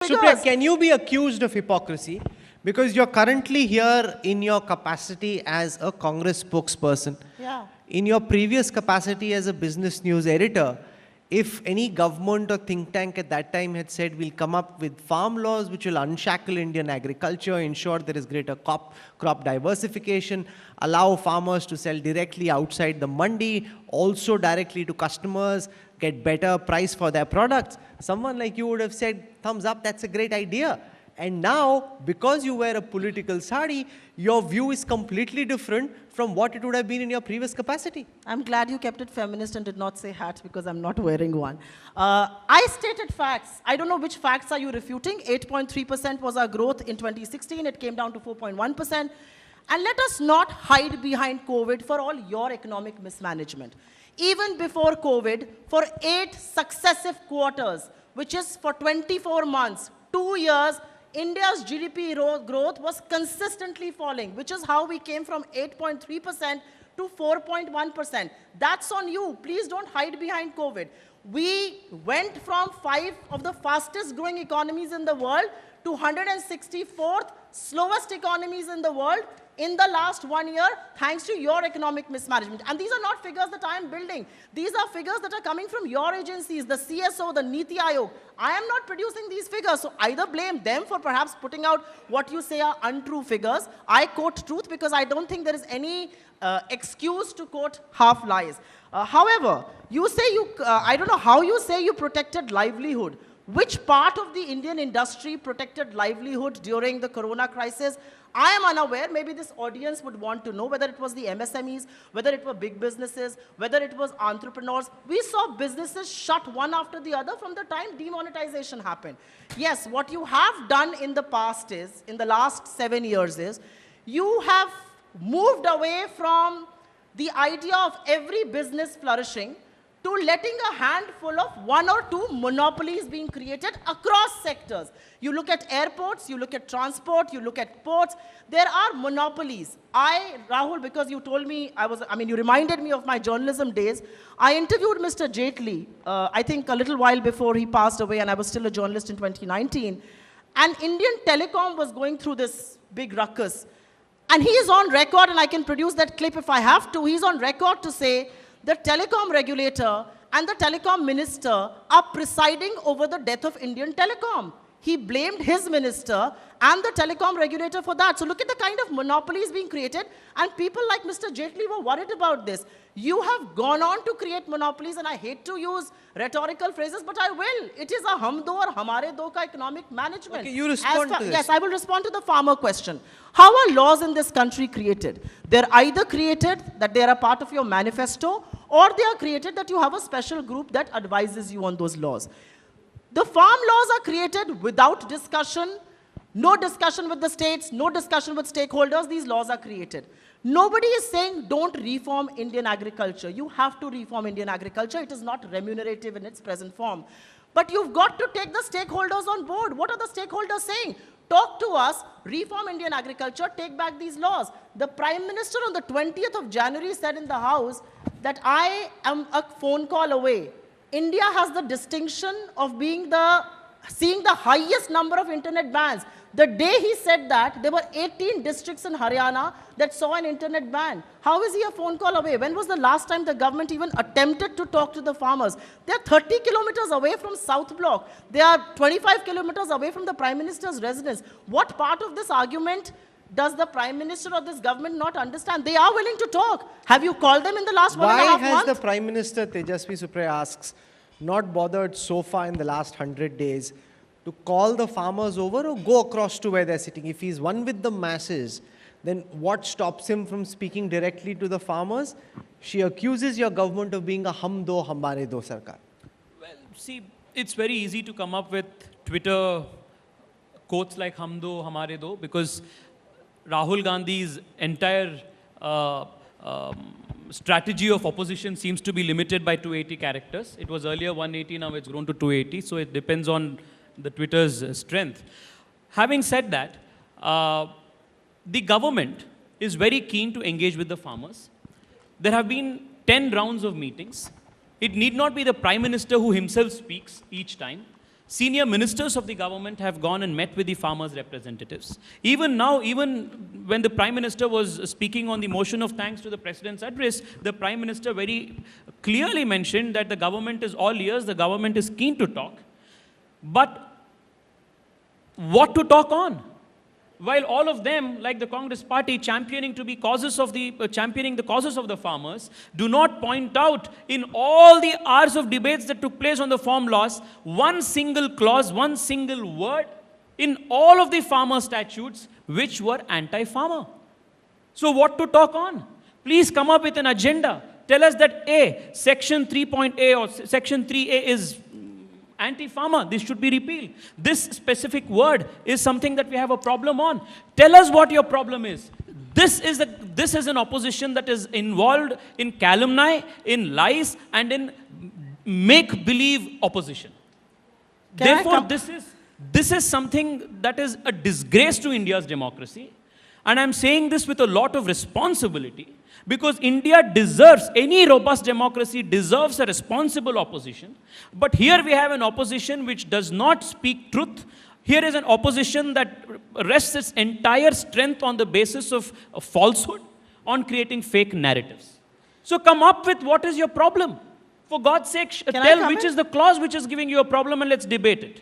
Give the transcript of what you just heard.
Supriya, can you be accused of hypocrisy? Because you're currently here in your capacity as a Congress spokesperson. Yeah. In your previous capacity as a business news editor, if any government or think tank at that time had said we'll come up with farm laws which will unshackle Indian agriculture, ensure there is greater crop diversification, allow farmers to sell directly outside the mandi, also directly to customers, get better price for their products, someone like you would have said, thumbs up, that's a great idea. And now, because you wear a political sari, your view is completely different from what it would have been in your previous capacity. I'm glad you kept it feminist and did not say hat because I'm not wearing one. I stated facts. I don't know which facts are you refuting. 8.3% was our growth in 2016. It came down to 4.1%. And let us not hide behind COVID for all your economic mismanagement. Even before COVID, for 8 successive quarters, which is for 24 months, 2 years, India's GDP growth was consistently falling, which is how we came from 8.3% to 4.1%. That's on you. Please don't hide behind COVID. We went from 5 of the fastest growing economies in the world to 164th slowest economies in the world in the last 1 year, thanks to your economic mismanagement. And these are not figures that I am building. These are figures that are coming from your agencies, the CSO, the Niti Aayog. I am not producing these figures, so either blame them for perhaps putting out what you say are untrue figures. I quote truth because I don't think there is any excuse to quote half lies. However, you say I don't know how you say you protected livelihood. Which part of the Indian industry protected livelihood during the corona crisis? I am unaware. Maybe this audience would want to know whether it was the MSMEs, whether it were big businesses, whether it was entrepreneurs. We saw businesses shut one after the other from the time demonetization happened. Yes, what you have done in the past is, in the last 7 years is, you have moved away from the idea of every business flourishing to letting a handful of 1 or 2 monopolies being created across sectors. You look at airports, you look at transport, you look at ports, there are monopolies. Rahul, because you told me, you reminded me of my journalism days, I interviewed Mr. Jaitley, I think a little while before he passed away, and I was still a journalist in 2019, and Indian Telecom was going through this big ruckus. And he is on record, and I can produce that clip if I have to, he's on record to say, the telecom regulator and the telecom minister are presiding over the death of Indian Telecom. He blamed his minister and the telecom regulator for that. So look at the kind of monopolies being created, and people like Mr. Jaitley were worried about this. You have gone on to create monopolies, and I hate to use rhetorical phrases, but I will. It is a hum do or hamare do ka economic management. Okay, you respond to this. Yes, I will respond to the farmer question. How are laws in this country created? They're either created that they are a part of your manifesto, or they are created that you have a special group that advises you on those laws. The farm laws are created without discussion, no discussion with the states, no discussion with stakeholders. These laws are created. Nobody is saying don't reform Indian agriculture. You have to reform Indian agriculture. It is not remunerative in its present form. But you've got to take the stakeholders on board. What are the stakeholders saying? Talk to us, reform Indian agriculture, take back these laws. The Prime Minister on the 20th of January said in the House that I am a phone call away. India has the distinction of seeing the highest number of internet bans. The day he said that, there were 18 districts in Haryana that saw an internet ban. How is he a phone call away? When was the last time the government even attempted to talk to the farmers? They are 30 kilometers away from South Block. They are 25 kilometers away from the Prime Minister's residence. What part of this argument does the Prime Minister or this government not understand? They are willing to talk. Have you called them in the last 1.5 months? Why has the Prime Minister, Tejasvi Surya asks, not bothered so far in the last 100 days to call the farmers over or go across to where they're sitting? If he's one with the masses, then what stops him from speaking directly to the farmers? She accuses your government of being a hum do hamare do sarkar. Well, see, it's very easy to come up with Twitter quotes like hum do hamare do, because Rahul Gandhi's entire strategy of opposition seems to be limited by 280 characters. It was earlier 180, now it's grown to 280, so it depends on the Twitter's strength. Having said that, the government is very keen to engage with the farmers. There have been 10 rounds of meetings. It need not be the Prime Minister who himself speaks each time. Senior ministers of the government have gone and met with the farmers' representatives. Even now, even when the Prime Minister was speaking on the motion of thanks to the President's address, the Prime Minister very clearly mentioned that the government is all ears, the government is keen to talk. But what to talk on? While all of them, like the Congress party, championing the causes of the farmers, do not point out in all the hours of debates that took place on the farm laws, one single clause, one single word in all of the farmer statutes which were anti-farmer. So what to talk on? Please come up with an agenda. Tell us that Section 3.A or Section 3A is anti-farmer, this should be repealed. This specific word is something that we have a problem on. Tell us what your problem is. This is an opposition that is involved in calumny, in lies, and in make-believe opposition. Therefore, this is something that is a disgrace to India's democracy. And I'm saying this with a lot of responsibility, because India deserves, any robust democracy deserves a responsible opposition. But here we have an opposition which does not speak truth. Here is an opposition that rests its entire strength on the basis of falsehood, on creating fake narratives. So come up with what is your problem. For God's sake, tell which is the clause which is giving you a problem, and let's debate it.